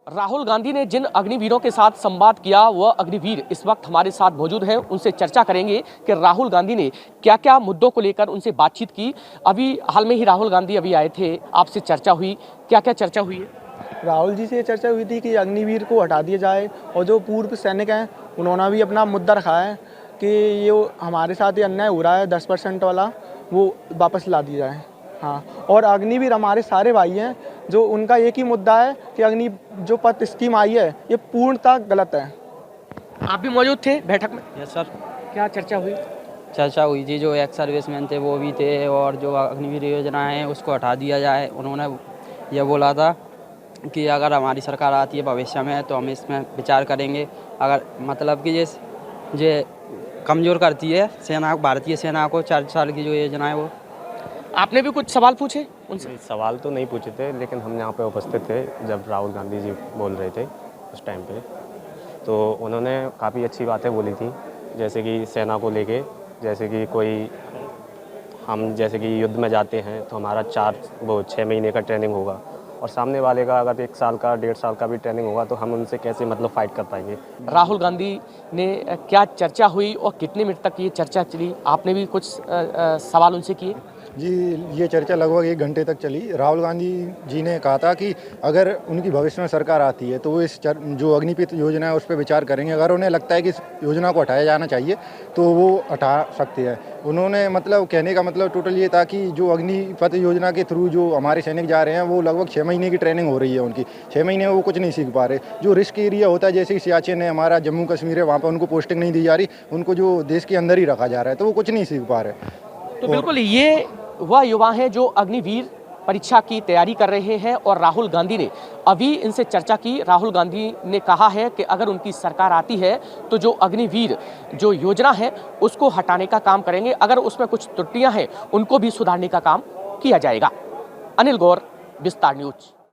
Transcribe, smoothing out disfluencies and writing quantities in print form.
राहुल गांधी ने जिन अग्निवीरों के साथ संवाद किया वह अग्निवीर इस वक्त हमारे साथ मौजूद हैं। उनसे चर्चा करेंगे कि राहुल गांधी ने क्या क्या मुद्दों को लेकर उनसे बातचीत की। अभी हाल में ही राहुल गांधी अभी आए थे, आपसे चर्चा हुई, क्या क्या चर्चा हुई है? राहुल जी से ये चर्चा हुई थी कि अग्निवीर को हटा दिया जाए और जो पूर्व सैनिक हैं उन्होंने भी अपना मुद्दा रखा है कि ये हमारे साथ ये अन्याय हो रहा है 10% वाला, वो वापस ला दिया जाए। हाँ, और अग्निवीर हमारे सारे भाई हैं, जो उनका एक ही मुद्दा है कि अग्नि जो पथ स्कीम आई है ये पूर्णतः गलत है। आप भी मौजूद थे बैठक में? Yes sir. क्या चर्चा हुई? चर्चा हुई थी, जो एक्स सर्विसमैन थे वो भी थे और जो अग्निवीर योजना है उसको हटा दिया जाए। उन्होंने ये बोला था कि अगर हमारी सरकार आती है भविष्य में तो हम इसमें विचार करेंगे। अगर मतलब कि ये कमज़ोर करती है सेना, भारतीय सेना को 4 साल की जो योजना है वो। आपने भी कुछ सवाल पूछे उनसे? नहीं, सवाल तो नहीं पूछे थे, लेकिन हम यहाँ पे उपस्थित थे जब राहुल गांधी जी बोल रहे थे उस टाइम पे, तो उन्होंने काफ़ी अच्छी बातें बोली थी, जैसे कि सेना को लेके, जैसे कि हम जैसे कि युद्ध में जाते हैं तो हमारा 6 महीने का ट्रेनिंग होगा और सामने वाले का अगर 1 साल का 1.5 साल का भी ट्रेनिंग होगा तो हम उनसे कैसे मतलब फाइट कर पाएंगे। राहुल गांधी ने क्या चर्चा हुई और कितने मिनट तक ये चर्चा चली? आपने भी कुछ सवाल उनसे किए? जी, ये चर्चा लगभग 1 घंटे तक चली। राहुल गांधी जी ने कहा था कि अगर उनकी भविष्य में सरकार आती है तो वो जो अग्निपथ योजना है उस पर विचार करेंगे। अगर उन्हें लगता है कि इस योजना को हटाया जाना चाहिए तो वो हटा सकते हैं। उन्होंने मतलब कहने का मतलब टोटल ये था कि जो अग्निपथ योजना के थ्रू जो हमारे सैनिक जा रहे हैं वो लगभग 6 महीने की ट्रेनिंग हो रही है उनकी। 6 महीने में वो कुछ नहीं सीख पा रहे। जो रिस्क एरिया होता है, जैसे कि सियाचिन है, हमारा जम्मू कश्मीर है, वहाँ पर उनको पोस्टिंग नहीं दी जा रही, उनको जो देश के अंदर ही रखा जा रहा है, तो वो कुछ नहीं सीख पा रहे। तो बिल्कुल ये वह युवा हैं जो अग्निवीर परीक्षा की तैयारी कर रहे हैं और राहुल गांधी ने अभी इनसे चर्चा की। राहुल गांधी ने कहा है कि अगर उनकी सरकार आती है तो जो अग्निवीर जो योजना है उसको हटाने का काम करेंगे। अगर उसमें कुछ त्रुटियां हैं उनको भी सुधारने का काम किया जाएगा। अनिल गौर, विस्तार न्यूज।